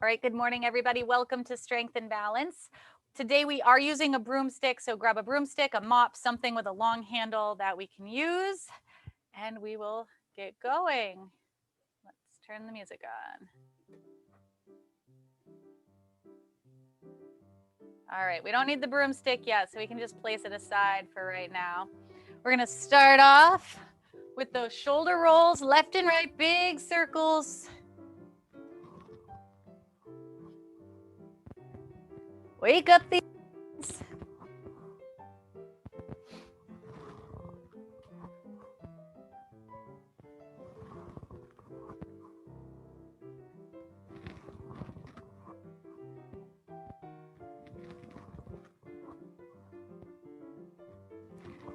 All right, good morning, everybody. Welcome to Strength and Balance. Today we are using a broomstick, so grab a broomstick, a mop, something with a long handle that we can use, and we will get going. Let's turn the music on. All right, we don't need the broomstick yet, so we can just place it aside for right now. We're gonna start off with those shoulder rolls, left and right, big circles. Wake up the arms.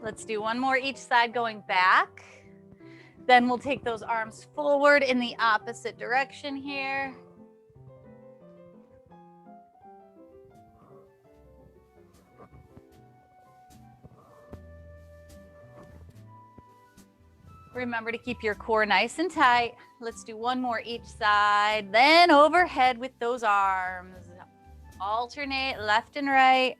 Let's do one more each side going back. Then we'll take those arms forward in the opposite direction here. Remember to keep your core nice and tight. Let's do one more each side. Then overhead with those arms. Alternate left and right.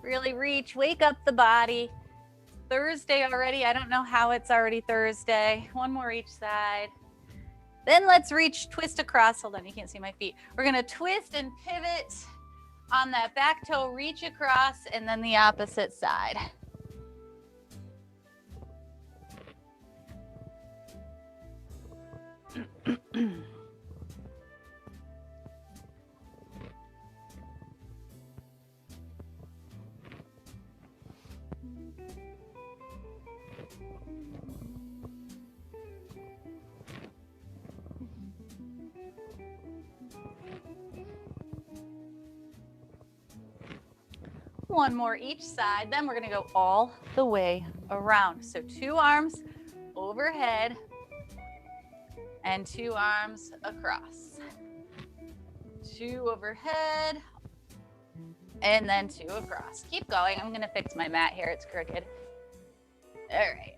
Really reach, wake up the body. Thursday already. I don't know how it's already Thursday. One more each side. Then let's reach, twist across. Hold on, you can't see my feet. We're gonna twist and pivot on that back toe, reach across, and then the opposite side. One more each side. Then we're gonna go all the way around. So 2 arms overhead and 2 arms across. 2 overhead and then 2 across. Keep going. I'm gonna fix my mat here. It's crooked. All right.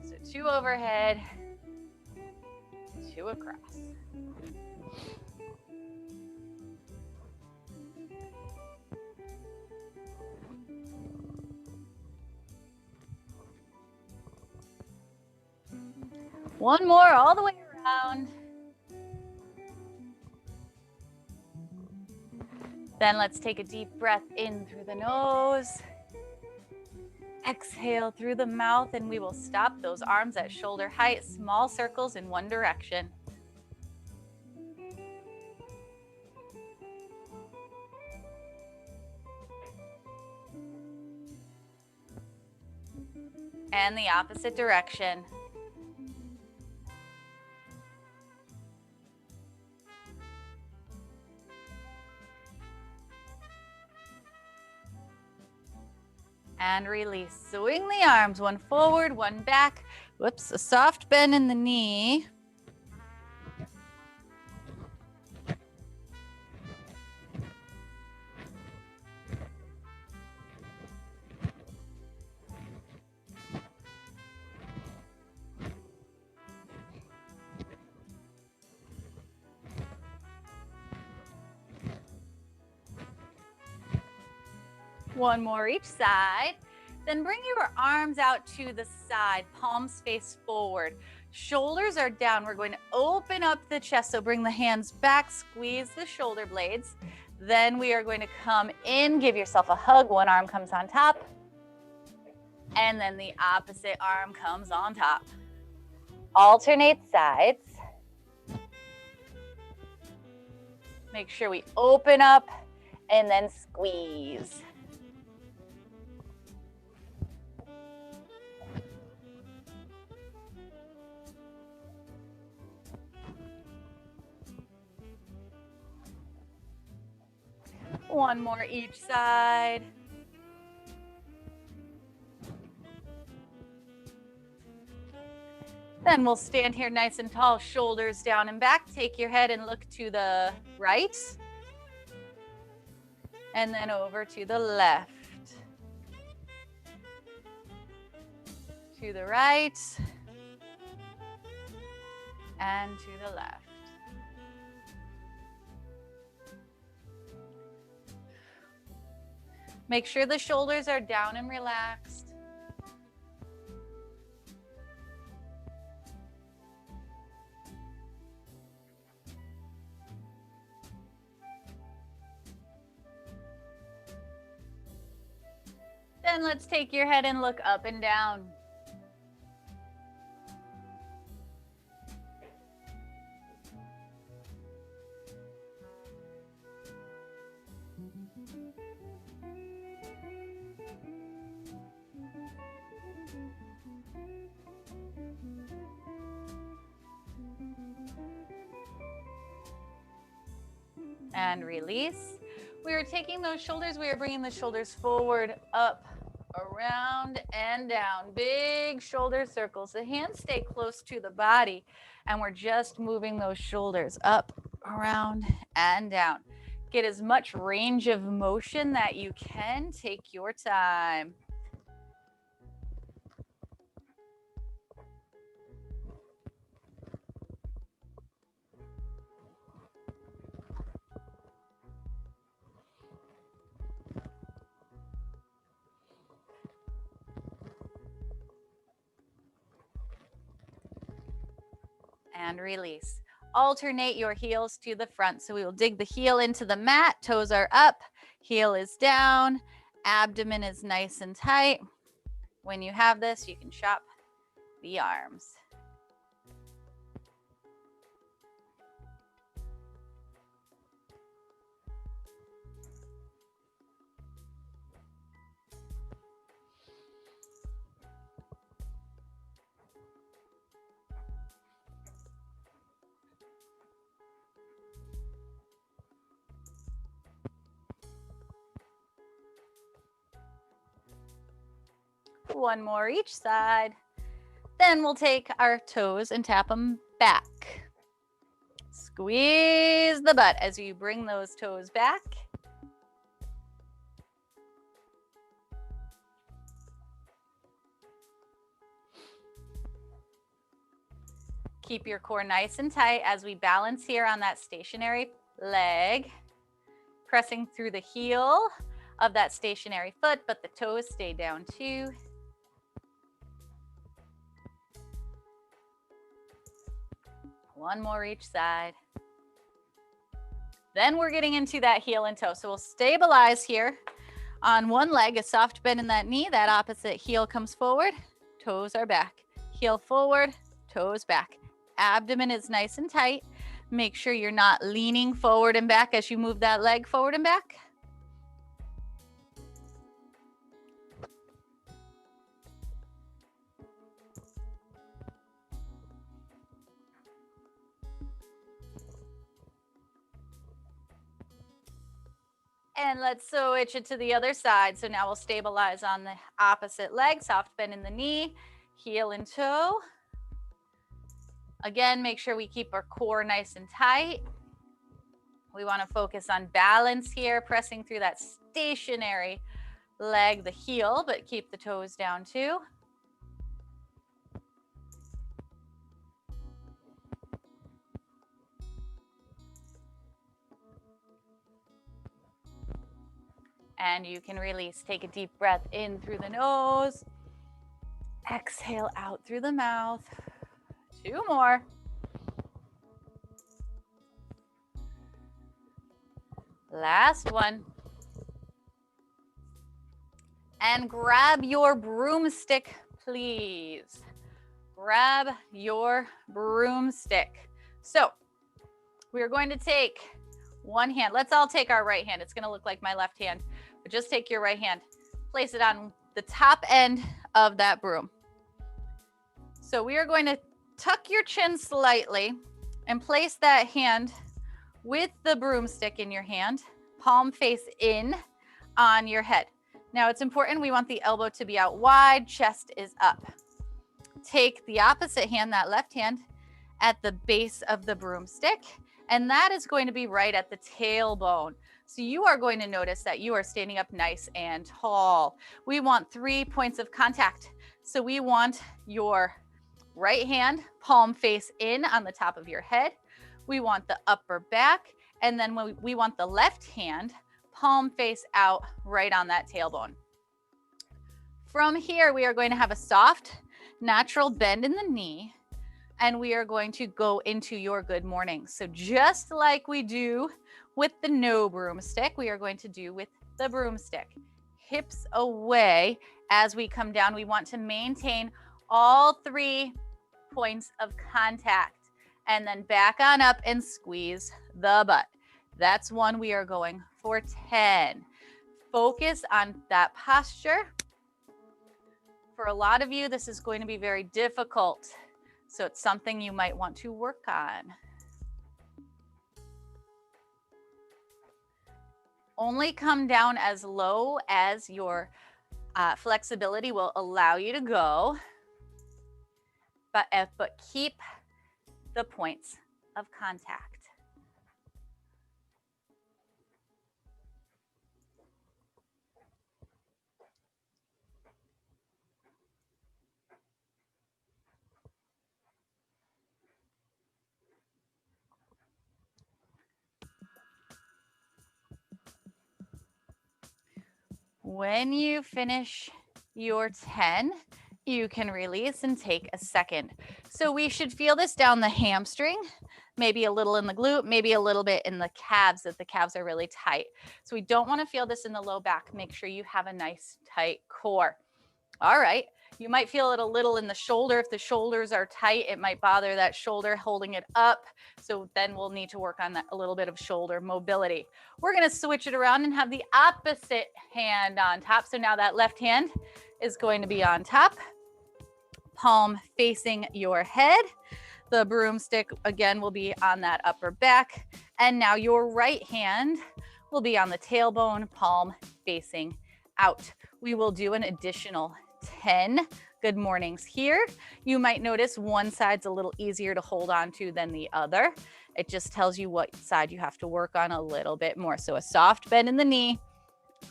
So 2 overhead, 2 across. One more all the way around. Then let's take a deep breath in through the nose. Exhale through the mouth, and we will stop those arms at shoulder height, small circles in one direction. And the opposite direction. And release. Swing the arms, one forward, one back. Whoops, a soft bend in the knee. One more each side. Then bring your arms out to the side, palms face forward. Shoulders are down. We're going to open up the chest. So bring the hands back, squeeze the shoulder blades. Then we are going to come in, give yourself a hug. One arm comes on top. And then the opposite arm comes on top. Alternate sides. Make sure we open up and then squeeze. One more each side. Then we'll stand here nice and tall, shoulders down and back. Take your head and look to the right. And then over to the left. To the right. And to the left. Make sure the shoulders are down and relaxed. Then let's take your head and look up and down. And release. We are taking those shoulders, we are bringing the shoulders forward, up, around, and down. Big shoulder circles. The hands stay close to the body, and we're just moving those shoulders up, around, and down. Get as much range of motion that you can. Take your time. And release. Alternate your heels to the front. So we will dig the heel into the mat. Toes are up. Heel is down. Abdomen is nice and tight. When you have this, you can chop the arms. One more each side. Then we'll take our toes and tap them back. Squeeze the butt as you bring those toes back. Keep your core nice and tight as we balance here on that stationary leg, pressing through the heel of that stationary foot, but the toes stay down too. One more each side. Then we're getting into that heel and toe. So we'll stabilize here on one leg, a soft bend in that knee. That opposite heel comes forward, toes are back. Heel forward, toes back. Abdomen is nice and tight. Make sure you're not leaning forward and back as you move that leg forward and back. And let's switch it to the other side. So now we'll stabilize on the opposite leg, soft bend in the knee, heel and toe. Again, make sure we keep our core nice and tight. We want to focus on balance here, pressing through that stationary leg, the heel, but keep the toes down too. And you can release. Take a deep breath in through the nose. Exhale out through the mouth. 2 more. Last one. And grab your broomstick, please. Grab your broomstick. So we are going to take one hand. Let's all take our right hand. It's going to look like my left hand, but just take your right hand. Place it on the top end of that broom. So we are going to tuck your chin slightly and place that hand with the broomstick in your hand, palm face in on your head. Now it's important, we want the elbow to be out wide, chest is up. take the opposite hand, that left hand, at the base of the broomstick, and that is going to be right at the tailbone. So you are going to notice that you are standing up nice and tall. We want 3 points of contact. So we want your right hand, palm face in on the top of your head. We want the upper back, and then we want the left hand, palm face out right on that tailbone. From here, we are going to have a soft, natural bend in the knee, and we are going to go into your good morning. So just like we do with the no broomstick, we are going to do with the broomstick. Hips away as we come down. We want to maintain all 3 points of contact, and then back on up and squeeze the butt. That's 1. We are going for 10. Focus on that posture. For a lot of you, this is going to be very difficult. So it's something you might want to work on. Only come down as low as your flexibility will allow you to go, but keep the points of contact. When you finish your 10, you can release and take a second. So we should feel this down the hamstring, maybe a little in the glute, maybe a little bit in the calves, if the calves are really tight. So we don't want to feel this in the low back. Make sure you have a nice tight core. All right. You might feel it a little in the shoulder. If the shoulders are tight, it might bother that shoulder holding it up. So then we'll need to work on that a little bit of shoulder mobility. We're going to switch it around and have the opposite hand on top. So now that left hand is going to be on top, palm facing your head. The broomstick again will be on that upper back. And now your right hand will be on the tailbone, palm facing out. We will do an additional 10 good mornings here. You might notice one side's a little easier to hold on to than the other. It just tells you what side you have to work on a little bit more. So a soft bend in the knee,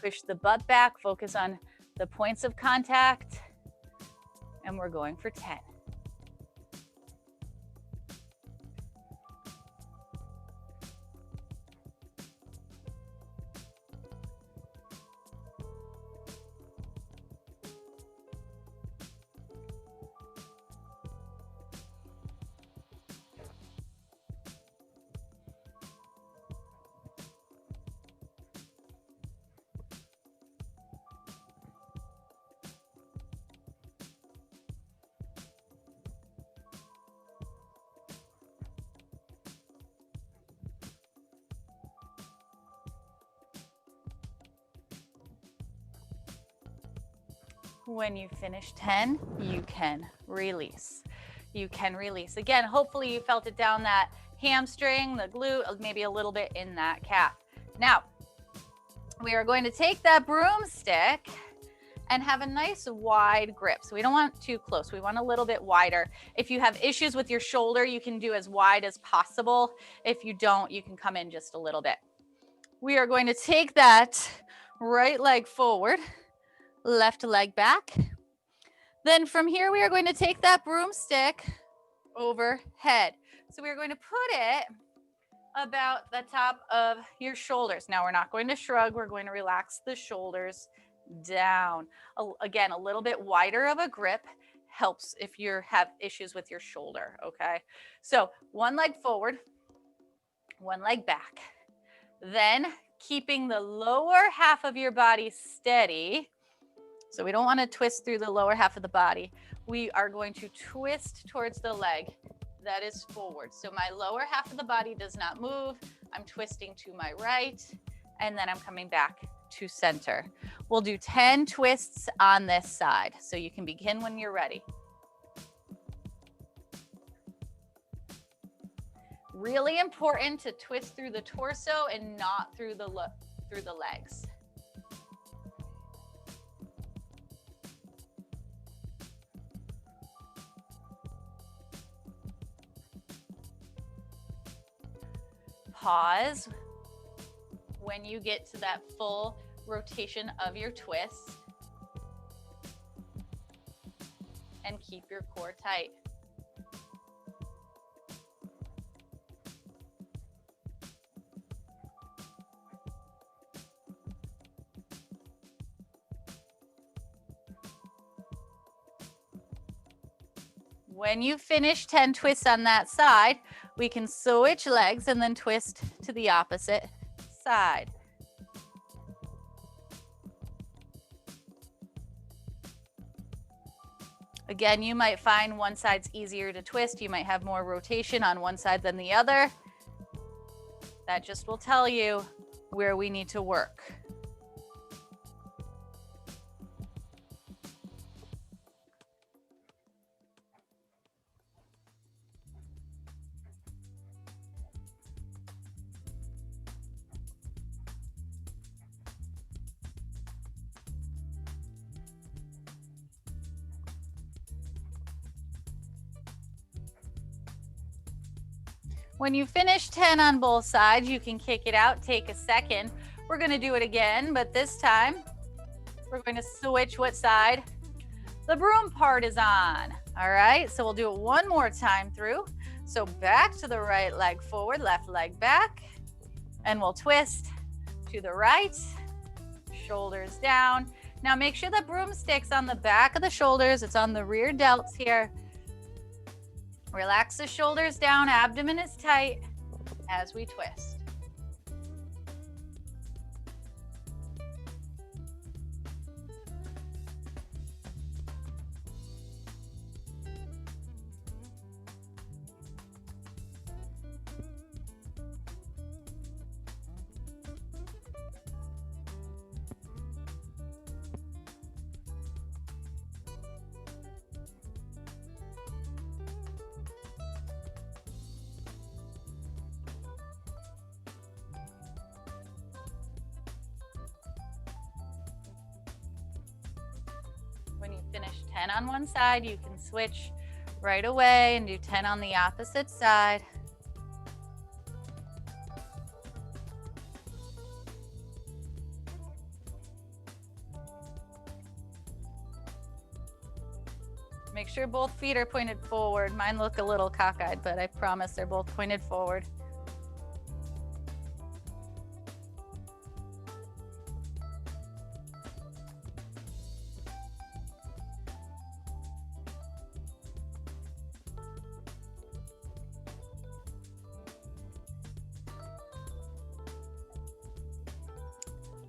push the butt back, focus on the points of contact, and we're going for 10. When you finish 10, you can release. You can release. Again, hopefully you felt it down that hamstring, the glute, maybe a little bit in that calf. Now, we are going to take that broomstick and have a nice wide grip. So we don't want too close. We want a little bit wider. If you have issues with your shoulder, you can do as wide as possible. If you don't, you can come in just a little bit. We are going to take that right leg forward, left leg back. Then from here, we are going to take that broomstick overhead. So we are going to put it about the top of your shoulders. Now we're not going to shrug. We're going to relax the shoulders down. Again, a little bit wider of a grip helps if you have issues with your shoulder, okay? So one leg forward, one leg back. Then keeping the lower half of your body steady. So we don't want to twist through the lower half of the body. We are going to twist towards the leg that is forward. So my lower half of the body does not move. I'm twisting to my right, and then I'm coming back to center. We'll do 10 twists on this side. So you can begin when you're ready. Really important to twist through the torso and not through the legs. pause when you get to that full rotation of your twist. And keep your core tight. When you finish 10 twists on that side, we can switch legs and then twist to the opposite side. Again, you might find one side's easier to twist. You might have more rotation on one side than the other. That just will tell you where we need to work. When you finish 10 on both sides, you can kick it out, take a second. We're gonna do it again, but this time we're going to switch what side the broom part is on. All right, so we'll do it one more time through. So back to the right leg forward, left leg back, and we'll twist to the right, shoulders down. Now make sure the broomstick's on the back of the shoulders. It's on the rear delts here. Relax the shoulders down, abdomen is tight as we twist. When you finish 10 on one side, you can switch right away and do 10 on the opposite side. Make sure both feet are pointed forward. Mine look a little cockeyed, but I promise they're both pointed forward.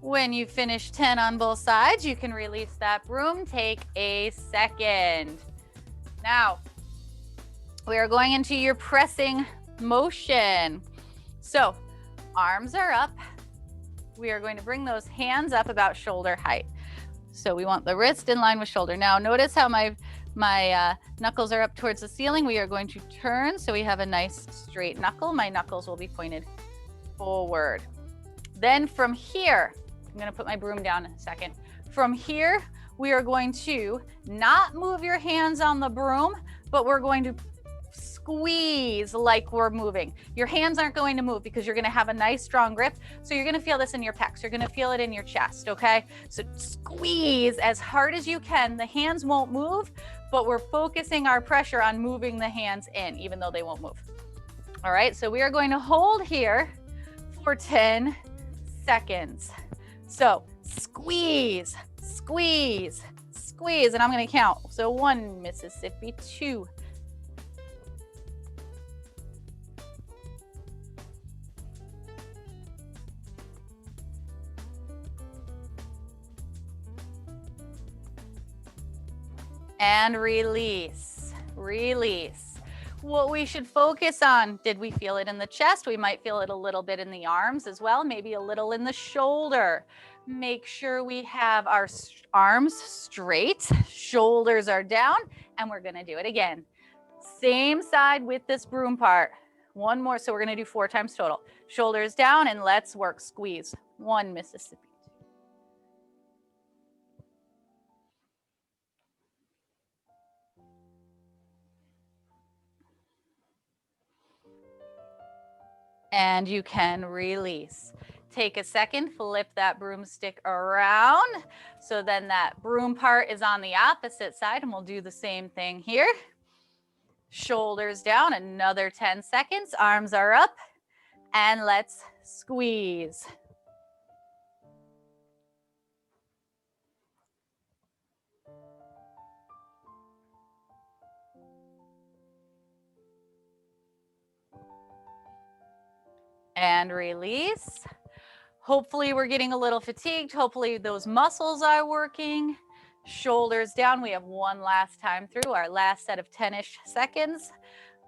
When you finish 10 on both sides, you can release that broom. Take a second. Now, we are going into your pressing motion. So, arms are up. We are going to bring those hands up about shoulder height. So we want the wrist in line with shoulder. Now, notice how my knuckles are up towards the ceiling. We are going to turn so we have a nice straight knuckle. My knuckles will be pointed forward. Then from here, I'm going to put my broom down in a second. From here, we are going to not move your hands on the broom, but we're going to squeeze like we're moving. Your hands aren't going to move because you're going to have a nice strong grip. So you're going to feel this in your pecs. You're going to feel it in your chest, okay? So squeeze as hard as you can. The hands won't move, but we're focusing our pressure on moving the hands in, even though they won't move. All right, so we are going to hold here for 10 seconds. So squeeze, squeeze, squeeze, and I'm going to count. So 1 Mississippi, 2. And release, release. What we should focus on, did we feel it in the chest? We might feel it a little bit in the arms as well, maybe a little in the shoulder. Make sure we have our arms straight, shoulders are down, and we're gonna do it again. Same side with this broom part. One more, so we're gonna do 4 times total. Shoulders down, and let's work, squeeze. 1 Mississippi. And you can release. Take a second, flip that broomstick around. So then that broom part is on the opposite side, and we'll do the same thing here. Shoulders down, another 10 seconds. Arms are up, and let's squeeze. And release. Hopefully we're getting a little fatigued. Hopefully those muscles are working. Shoulders down. We have one last time through our last set of 10-ish seconds.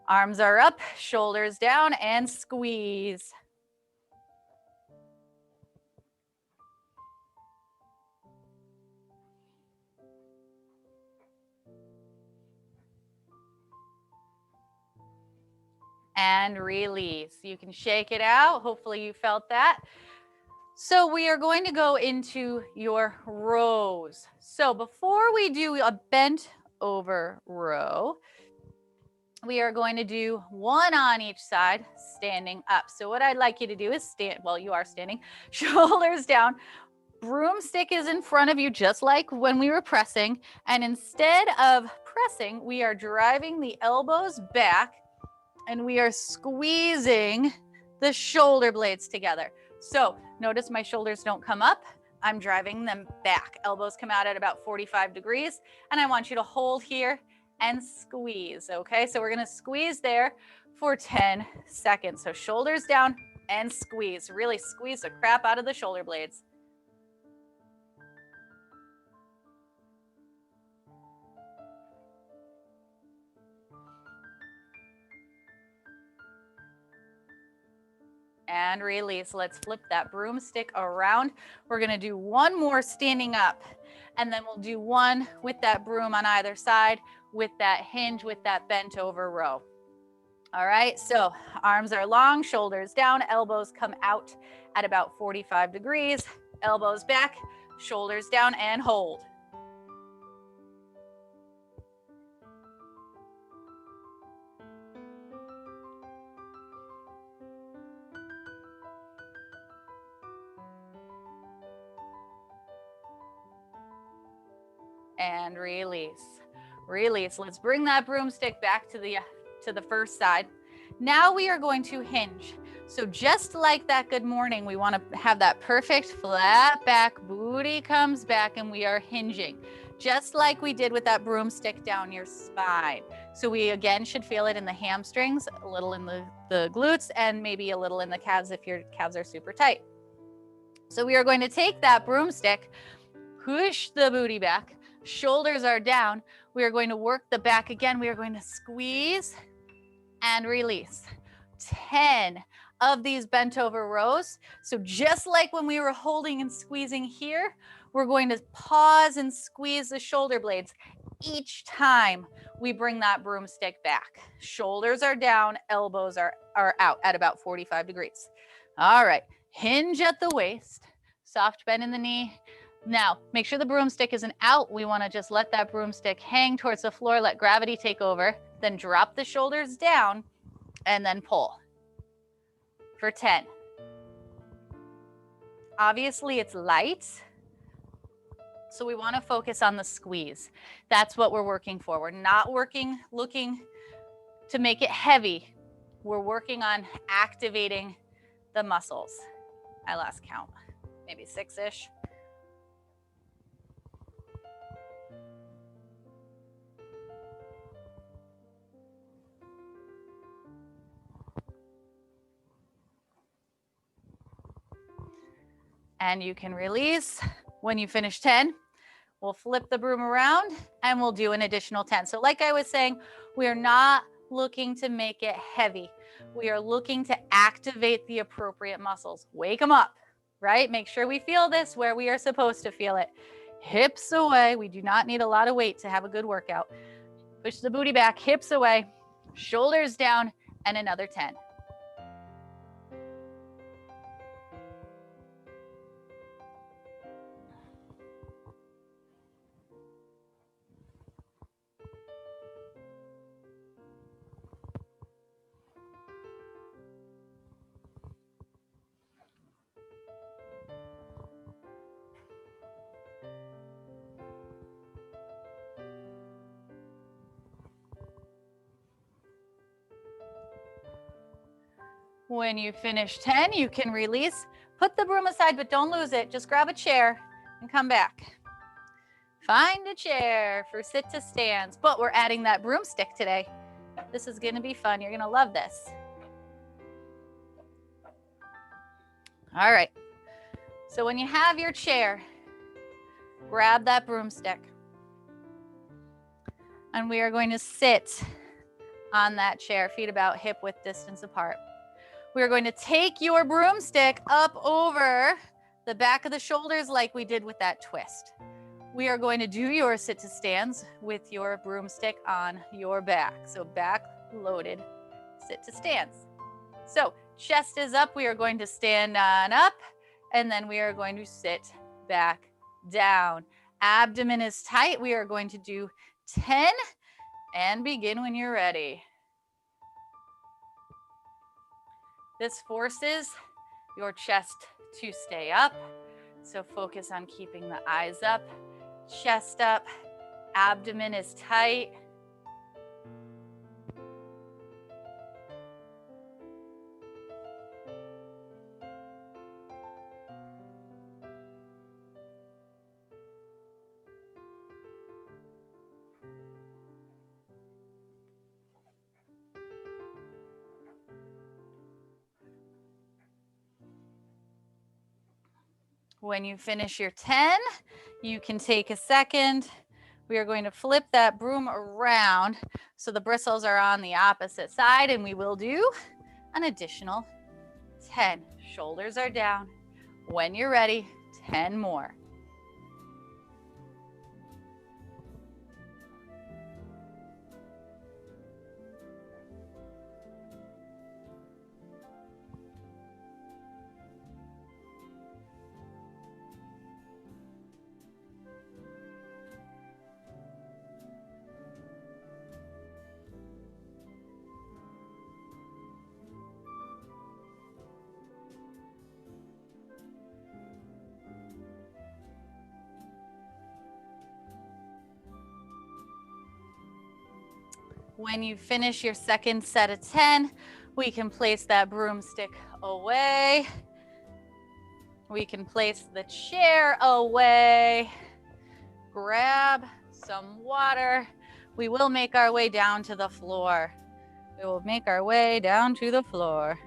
Arms are up, shoulders down, and squeeze. And release. You can shake it out. Hopefully you felt that. So we are going to go into your rows. So before we do a bent over row, we are going to do one on each side, standing up. So what I'd like you to do is stand, well, you are standing, shoulders down. Broomstick is in front of you, just like when we were pressing. And instead of pressing, we are driving the elbows back and we are squeezing the shoulder blades together. So notice my shoulders don't come up. I'm driving them back. Elbows come out at about 45 degrees. And I want you to hold here and squeeze, okay? So we're gonna squeeze there for 10 seconds. So shoulders down and squeeze. Really squeeze the crap out of the shoulder blades. And release. Let's flip that broomstick around. We're gonna do one more standing up, and then we'll do one with that broom on either side, with that hinge, with that bent over row. All right, so arms are long, shoulders down, elbows come out at about 45 degrees, elbows back, shoulders down, and hold. And release. Release. Let's bring that broomstick back to the first side. Now we are going to hinge. So just like that good morning, we want to have that perfect flat back, booty comes back, and we are hinging. Just like we did with that broomstick down your spine. So we again should feel it in the hamstrings, a little in the glutes, and maybe a little in the calves if your calves are super tight. So we are going to take that broomstick, push the booty back, shoulders are down. We are going to work the back again. We are going to squeeze and release. 10 of these bent over rows. So just like when we were holding and squeezing here, we're going to pause and squeeze the shoulder blades each time we bring that broomstick back. Shoulders are down, elbows are out at about 45 degrees. All right, hinge at the waist, soft bend in the knee. Now, make sure the broomstick isn't out. We want to just let that broomstick hang towards the floor, let gravity take over, then drop the shoulders down, and then pull for 10. Obviously, it's light, so we want to focus on the squeeze. That's what we're working for. We're not looking to make it heavy. We're working on activating the muscles. I lost count, maybe 6-ish. And you can release. When you finish 10, we'll flip the broom around and we'll do an additional 10. So like I was saying, we are not looking to make it heavy. We are looking to activate the appropriate muscles. Wake them up, right? Make sure we feel this where we are supposed to feel it. Hips away. We do not need a lot of weight to have a good workout. Push the booty back, hips away, shoulders down, and another 10. When you finish 10, you can release. Put the broom aside, but don't lose it. Just grab a chair and come back. Find a chair for sit to stands, but we're adding that broomstick today. This is gonna be fun. You're gonna love this. All right. So when you have your chair, grab that broomstick. And we are going to sit on that chair, feet about hip width distance apart. We are going to take your broomstick up over the back of the shoulders like we did with that twist. We are going to do your sit to stands with your broomstick on your back. So back loaded sit to stands. So chest is up. We are going to stand on up, and then we are going to sit back down. Abdomen is tight. We are going to do 10 and begin when you're ready. This forces your chest to stay up. So focus on keeping the eyes up, chest up, abdomen is tight. When you finish your 10, you can take a second. We are going to flip that broom around so the bristles are on the opposite side, and we will do an additional 10. Shoulders are down. When you're ready, 10 more. When you finish your second set of 10, we can place that broomstick away. We can place the chair away. Grab some water. We will make our way down to the floor. We will make our way down to the floor.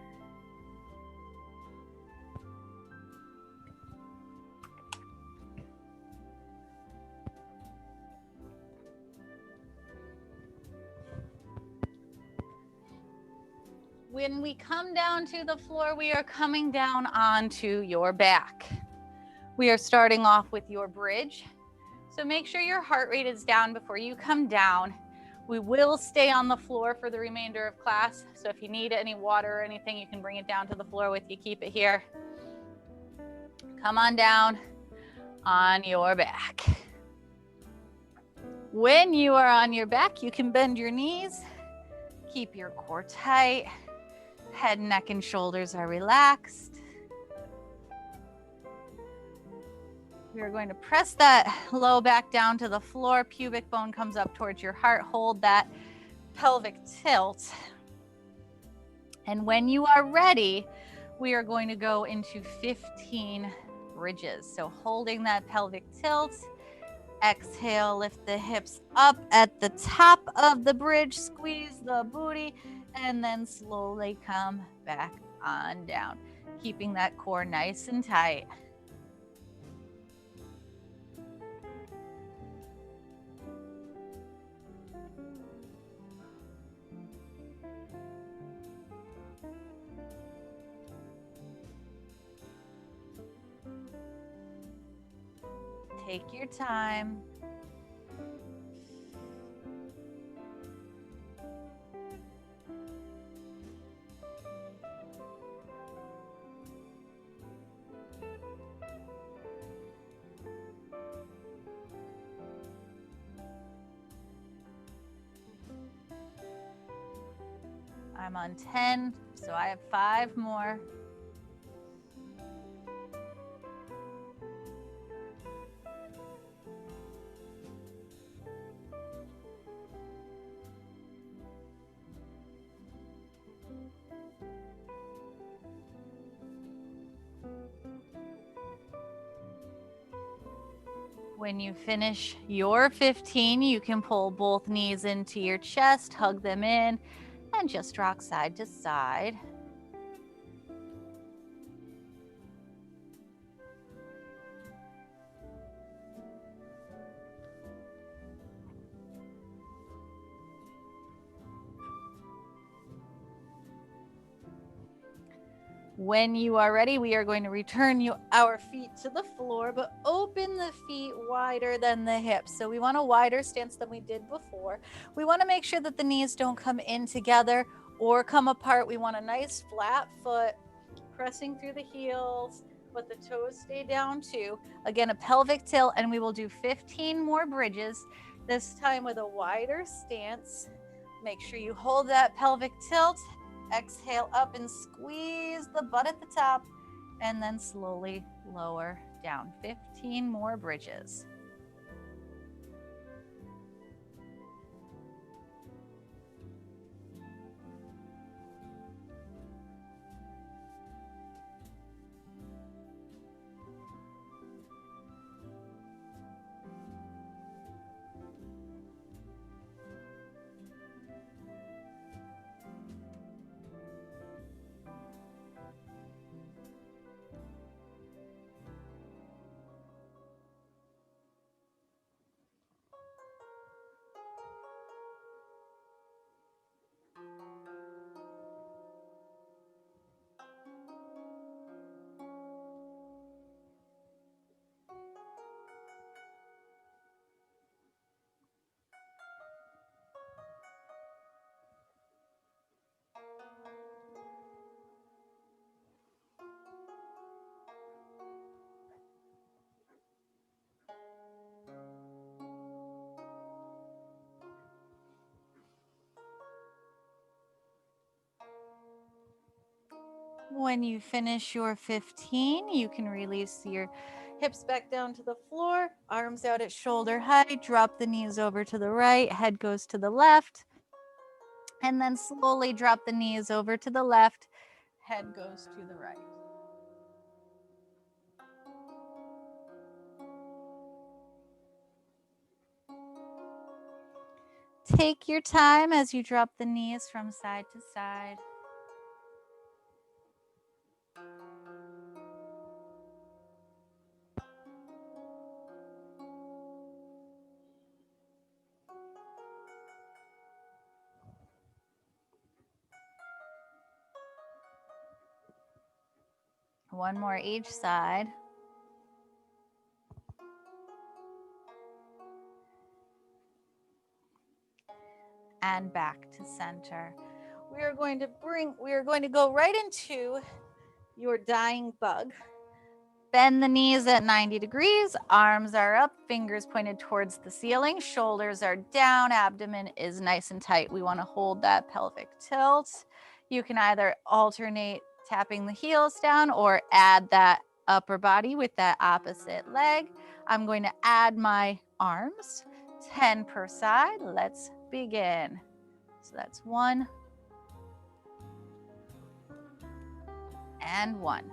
When we come down to the floor, we are coming down onto your back. We are starting off with your bridge. So make sure your heart rate is down before you come down. We will stay on the floor for the remainder of class. So if you need any water or anything, you can bring it down to the floor with you. Keep it here. Come on down on your back. When you are on your back, you can bend your knees. Keep your core tight. Head, neck, and shoulders are relaxed. We are going to press that low back down to the floor. Pubic bone comes up towards your heart. Hold that pelvic tilt. And when you are ready, we are going to go into 15 bridges. So holding that pelvic tilt. Exhale, lift the hips up at the top of the bridge. Squeeze the booty. And then slowly come back on down, keeping that core nice and tight. Take your time. I'm on 10, so I have 5 more. When you finish your 15, you can pull both knees into your chest, hug them in, and just rock side to side. When you are ready, we are going to return our feet to the floor, but open the feet wider than the hips. So we want a wider stance than we did before. We want to make sure that the knees don't come in together or come apart. We want a nice flat foot pressing through the heels, but the toes stay down too. Again, a pelvic tilt, and we will do 15 more bridges, this time with a wider stance. Make sure you hold that pelvic tilt. Exhale up and squeeze the butt at the top, and then slowly lower down. 15 more bridges. When you finish your 15, you can release your hips back down to the floor, arms out at shoulder height, drop the knees over to the right, head goes to the left, and then slowly drop the knees over to the left, head goes to the right. Take your time as you drop the knees from side to side. One more each side. And back to center. We are going to go right into your dying bug. Bend the knees at 90 degrees, arms are up, fingers pointed towards the ceiling, shoulders are down, abdomen is nice and tight. We want to hold that pelvic tilt. You can either alternate tapping the heels down or add that upper body with that opposite leg. I'm going to add my arms, 10 per side. Let's begin. So that's 1 and 1.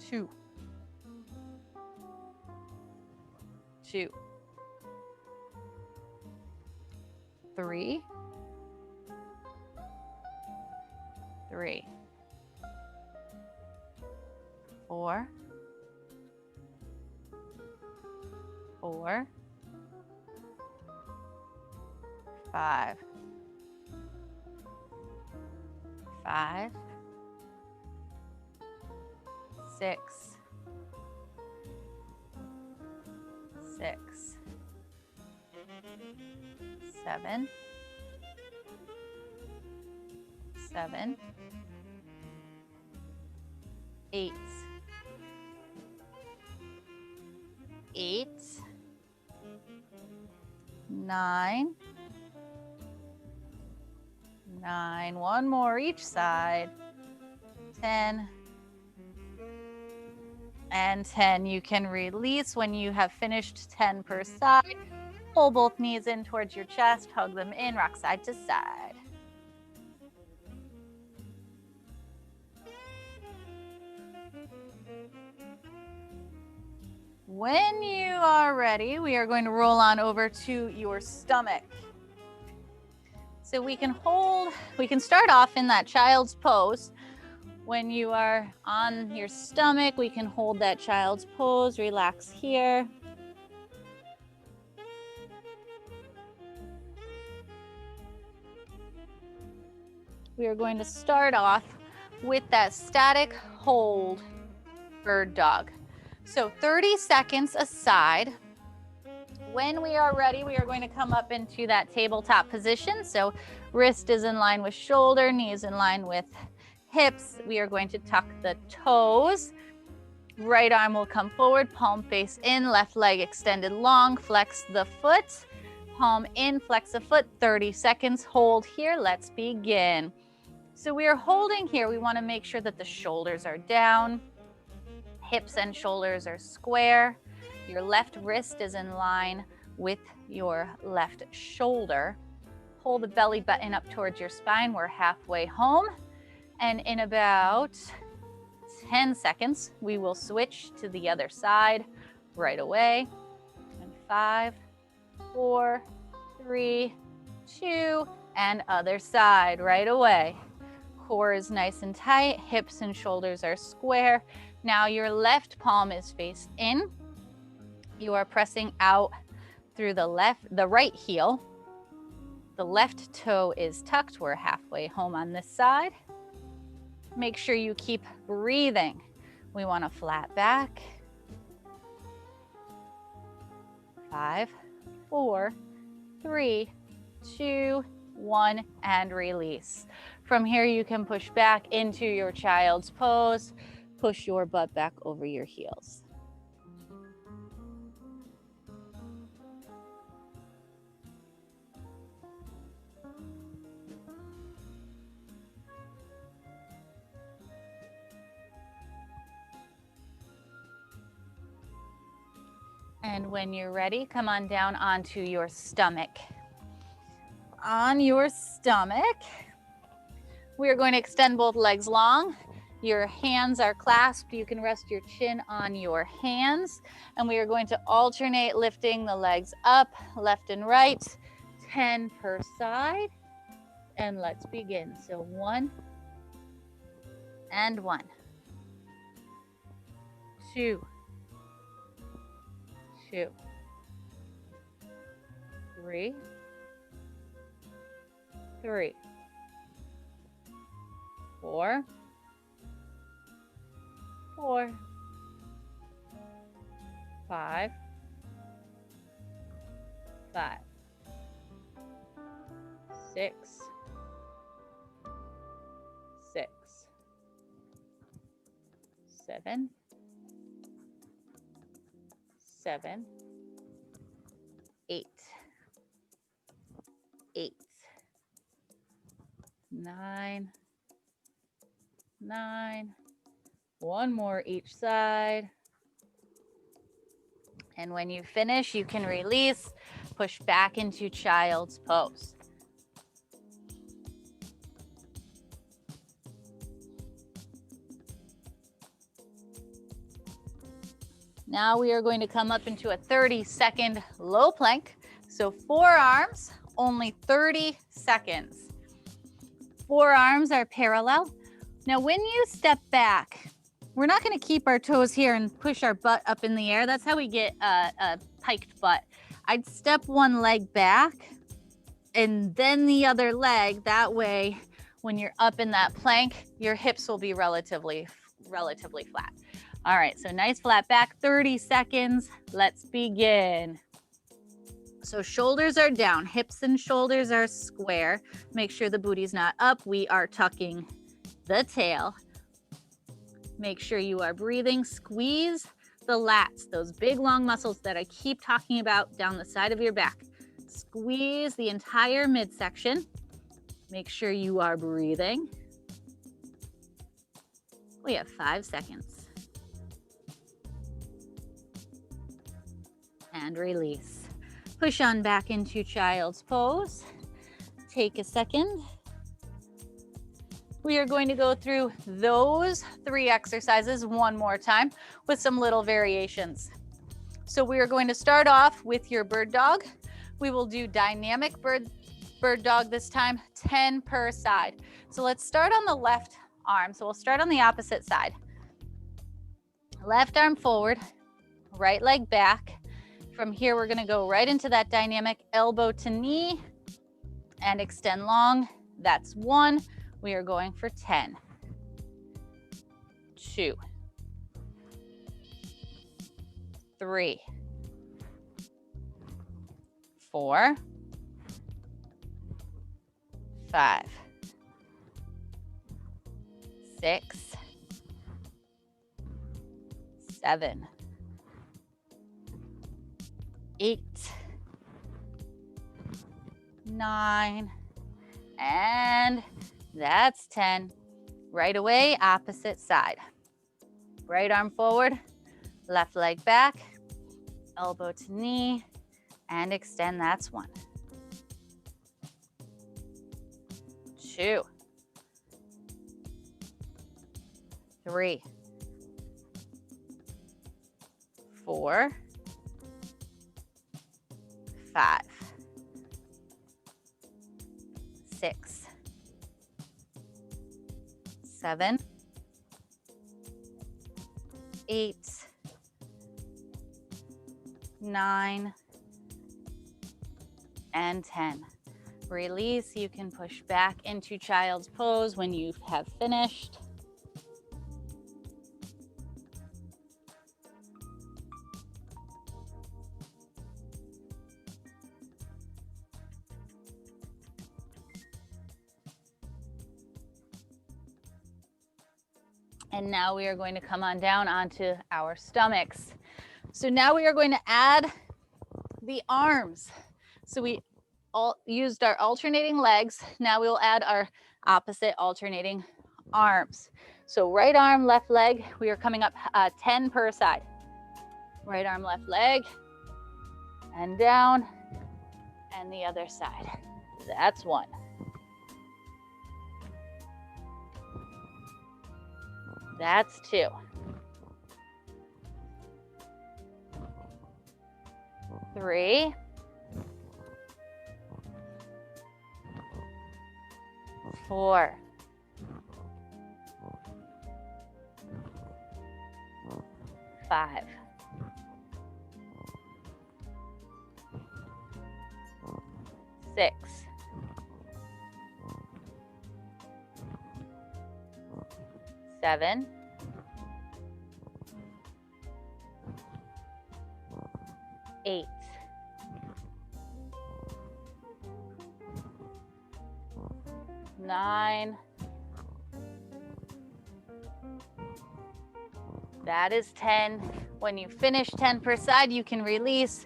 2, 2, 3, 3, 4, 4, 5, 5, 6, 6, 7, 7, 8, 8, 9, 9, one more each side, 10, and 10. You can release when you have finished 10 per side. Pull both knees in towards your chest, hug them in, rock side to side. When you are ready, we are going to roll on over to your stomach. So we can start off in that child's pose. When you are on your stomach, we can hold that child's pose, relax here. We are going to start off with that static hold bird dog. So 30 seconds aside. When we are ready, we are going to come up into that tabletop position. So wrist is in line with shoulder, knees in line with hips. We are going to tuck the toes. Right arm will come forward, palm face in, left leg extended long, flex the foot. Palm in, flex the foot, 30 seconds, hold here, let's begin. So we are holding here, we wanna make sure that the shoulders are down, hips and shoulders are square. Your left wrist is in line with your left shoulder. Pull the belly button up towards your spine, we're halfway home. And in about 10 seconds, we will switch to the other side right away. And 5, 4, 3, 2, and other side right away. Core is nice and tight, hips and shoulders are square. Now your left palm is faced in. You are pressing out through the right heel. The left toe is tucked. We're halfway home on this side. Make sure you keep breathing. We want a flat back. 5, 4, 3, 2, 1, and release. From here, you can push back into your child's pose. Push your butt back over your heels. And when you're ready, come on down onto your stomach. On your stomach, we are going to extend both legs long. Your hands are clasped. You can rest your chin on your hands. And we are going to alternate lifting the legs up, left and right, 10 per side. And let's begin. So 1 and 1, 2, 2, 3, 3, 4, 4, 5, 5, 6, 6, 7, 7, 8, 8, 9, 9, one more each side. And when you finish, you can release, push back into child's pose. Now we are going to come up into a 30-second low plank. So forearms, only 30 seconds. Forearms are parallel. Now when you step back, we're not going to keep our toes here and push our butt up in the air. That's how we get a piked butt. I'd step one leg back and then the other leg. That way, when you're up in that plank, your hips will be relatively flat. All right, so nice flat back, 30 seconds. Let's begin. So shoulders are down, hips and shoulders are square. Make sure the booty's not up. We are tucking the tail. Make sure you are breathing. Squeeze the lats, those big long muscles that I keep talking about down the side of your back. Squeeze the entire midsection. Make sure you are breathing. We have 5 seconds. And release. Push on back into child's pose. Take a second. We are going to go through those 3 exercises one more time with some little variations. So we are going to start off with your bird dog. We will do dynamic bird dog this time, 10 per side. So let's start on the left arm. So we'll start on the opposite side. Left arm forward, right leg back. From here, we're gonna go right into that dynamic elbow to knee and extend long. That's 1. We are going for 10. 2. 3. 4. 5. 6. 7. 8. 9. And that's 10. Right away, opposite side. Right arm forward, left leg back, elbow to knee, and extend. That's 1. 2. 3. 4. 5. 6. 7. 8. 9. And 10. Release. You can push back into child's pose when you have finished. And now we are going to come on down onto our stomachs. So now we are going to add the arms. So we all used our alternating legs. Now we will add our opposite alternating arms. So right arm, left leg, we are coming up 10 per side. Right arm, left leg, and down, and the other side. That's 1. That's 2. 3. 4. 5. 6. 7. 8. 9. That is 10. When you finish 10 per side, you can release,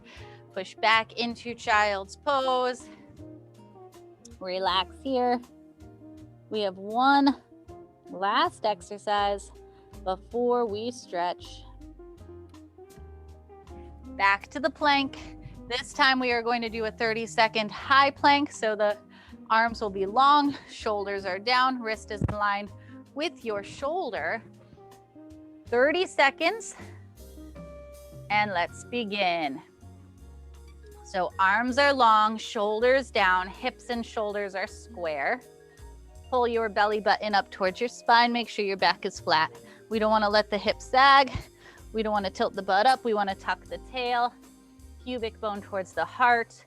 push back into child's pose. Relax here. We have one last exercise before we stretch. Back to the plank. This time we are going to do a 30-second high plank. So the arms will be long, shoulders are down, wrist is in line with your shoulder. 30 seconds. And let's begin. So arms are long, shoulders down, hips and shoulders are square. Pull your belly button up towards your spine. Make sure your back is flat. We don't want to let the hips sag. We don't want to tilt the butt up. We want to tuck the tail, pubic bone towards the heart.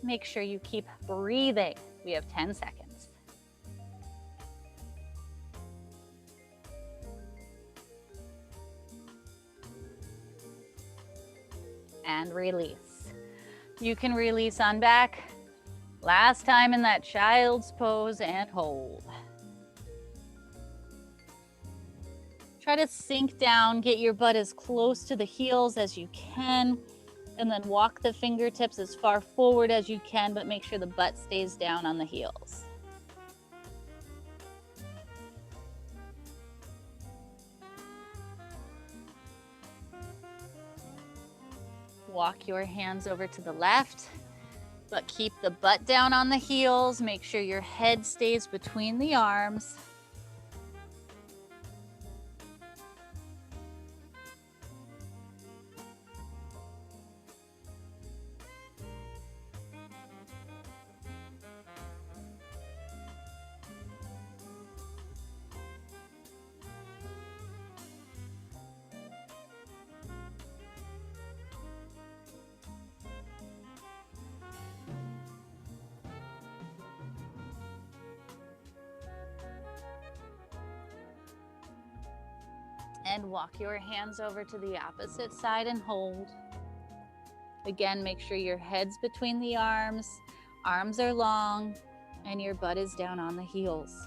Make sure you keep breathing. We have 10 seconds. And release. You can release on back. Last time in that child's pose and hold. Try to sink down, get your butt as close to the heels as you can, and then walk the fingertips as far forward as you can, but make sure the butt stays down on the heels. Walk your hands over to the left, but keep the butt down on the heels. Make sure your head stays between the arms. And walk your hands over to the opposite side and hold. Again, make sure your head's between the arms. Arms are long and your butt is down on the heels.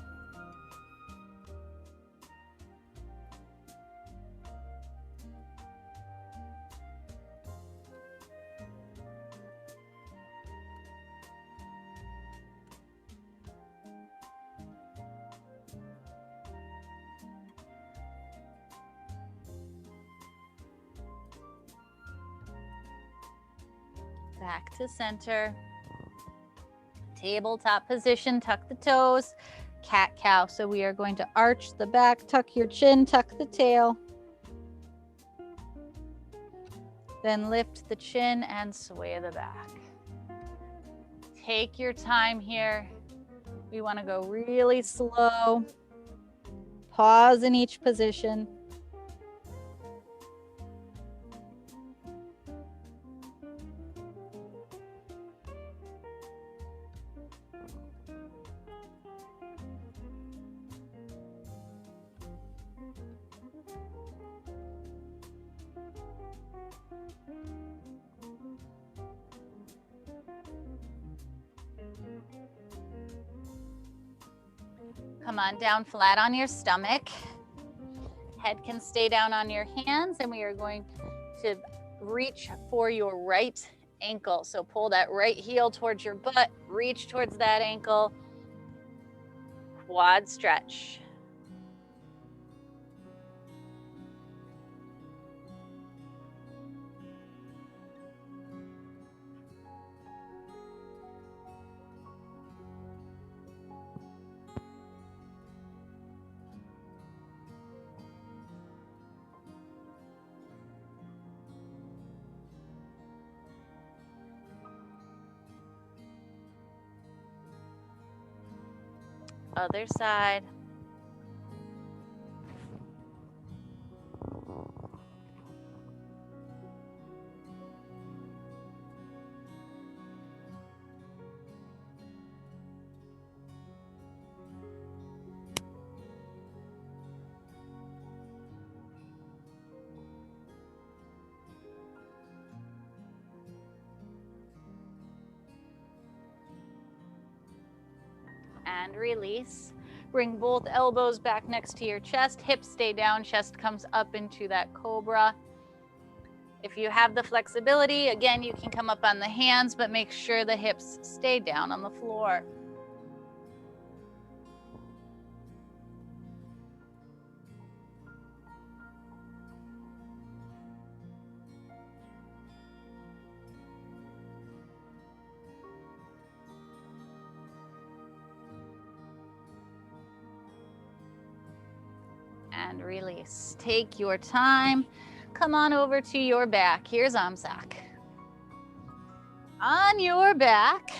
Back to center. Tabletop position, tuck the toes. Cat-cow. So we are going to arch the back, tuck your chin, tuck the tail. Then lift the chin and sway the back. Take your time here. We want to go really slow. Pause in each position. Come on down flat on your stomach. Head can stay down on your hands, and we are going to reach for your right ankle. So pull that right heel towards your butt, reach towards that ankle, quad stretch. Other side. And release. Bring both elbows back next to your chest. Hips stay down, chest comes up into that cobra. If you have the flexibility, again, you can come up on the hands, but make sure the hips stay down on the floor. And release. Take your time. Come on over to your back. Here's Amsak. On your back,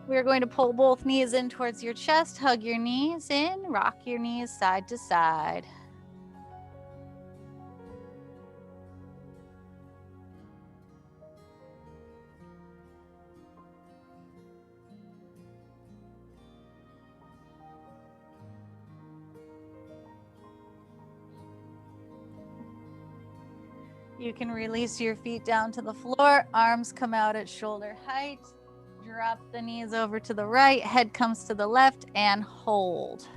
we're going to pull both knees in towards your chest. Hug your knees in. Rock your knees side to side. You can release your feet down to the floor. Arms come out at shoulder height. Drop the knees over to the right. Head comes to the left and hold.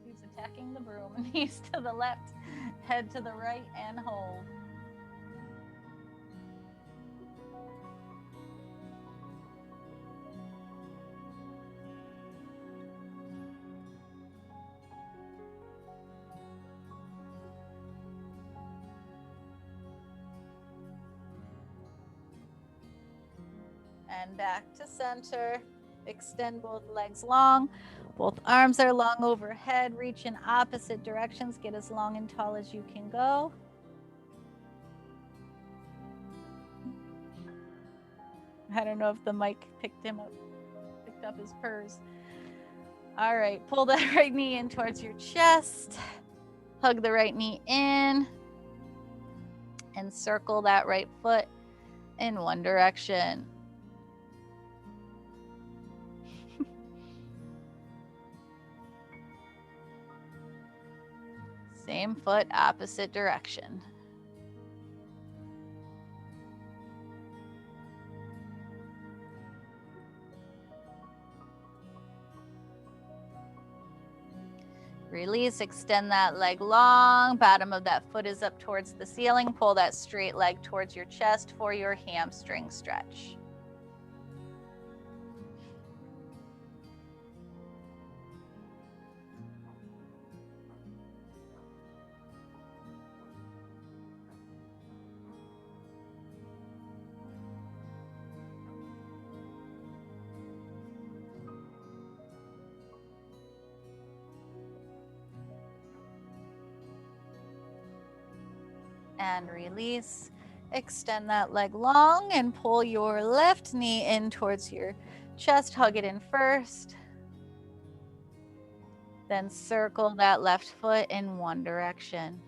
He's attacking the broom. Knees to the left, head to the right, and hold. And back to center. Extend both legs long. Both arms are long overhead. Reach in opposite directions. Get as long and tall as you can go. I don't know if the mic picked up his purrs. All right, pull that right knee in towards your chest. Hug the right knee in and circle that right foot in one direction. Same foot, opposite direction. Release, extend that leg long. Bottom of that foot is up towards the ceiling. Pull that straight leg towards your chest for your hamstring stretch. And release. Extend that leg long and pull your left knee in towards your chest. Hug it in first. Then circle that left foot in one direction.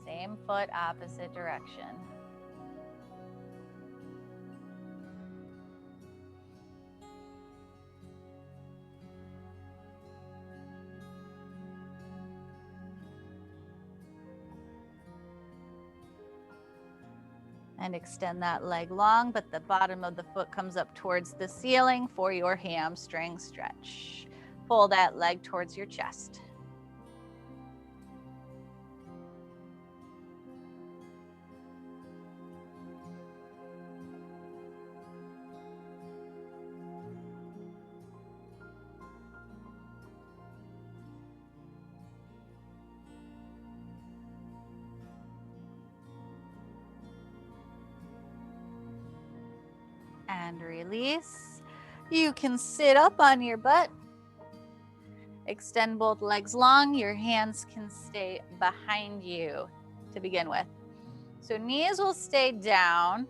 Same foot, opposite direction. And extend that leg long, but the bottom of the foot comes up towards the ceiling for your hamstring stretch. Pull that leg towards your chest. And release. You can sit up on your butt. Extend both legs long. Your hands can stay behind you to begin with. So knees will stay down.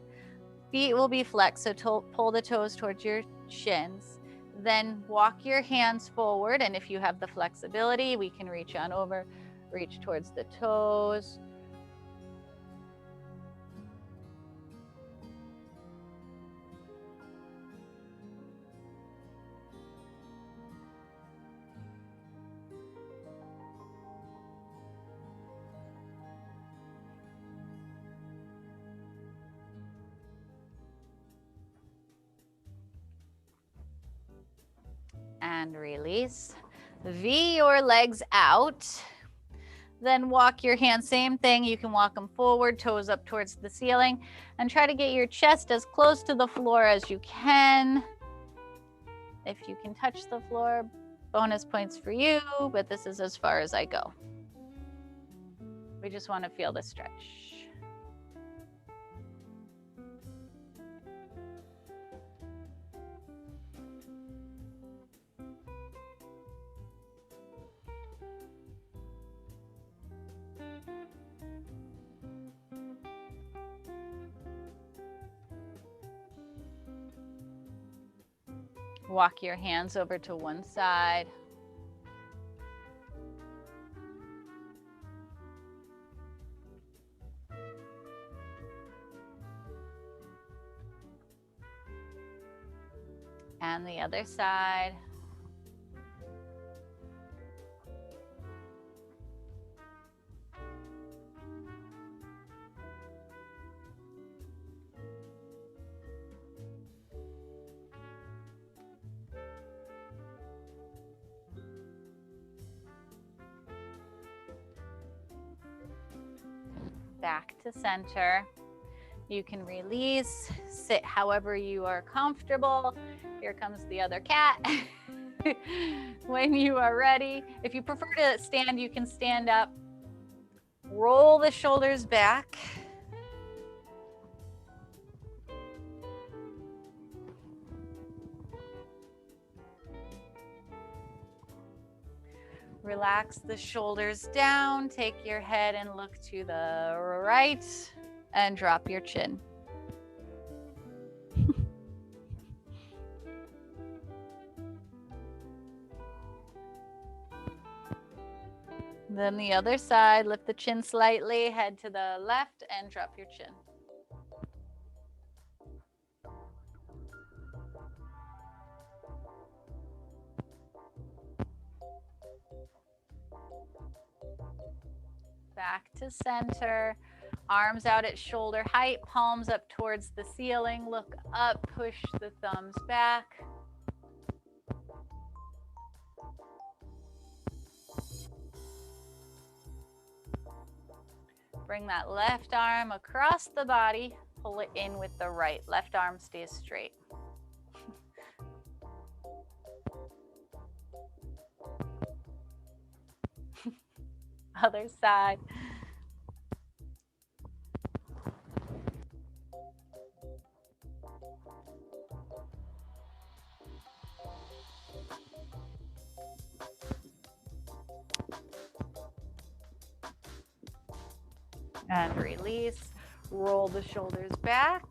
Feet will be flexed, so pull the toes towards your shins. Then walk your hands forward, and if you have the flexibility, we can reach on over, reach towards the toes. And release. V your legs out. Then walk your hands, same thing. You can walk them forward, toes up towards the ceiling, and try to get your chest as close to the floor as you can. If you can touch the floor, bonus points for you, but this is as far as I go. We just want to feel the stretch. Walk your hands over to one side. And the other side. Back to center. You can release, sit however you are comfortable. Here comes the other cat. When you are ready, if you prefer to stand, you can stand up. Roll the shoulders back. Relax the shoulders down. Take your head and look to the right and drop your chin. Then the other side, lift the chin slightly, head to the left and drop your chin. Back to center, arms out at shoulder height, palms up towards the ceiling. Look up, push the thumbs back. Bring that left arm across the body, pull it in with the right. Left arm stays straight. Other side. And release. Roll the shoulders back.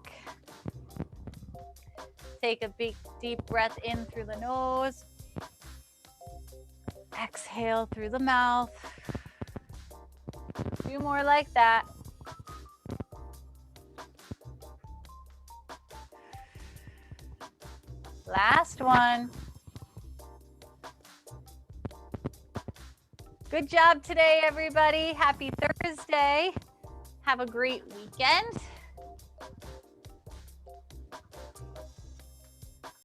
Take a big, deep breath in through the nose. Exhale through the mouth. A few more like that. Last one. Good job today, everybody. Happy Thursday. Have a great weekend.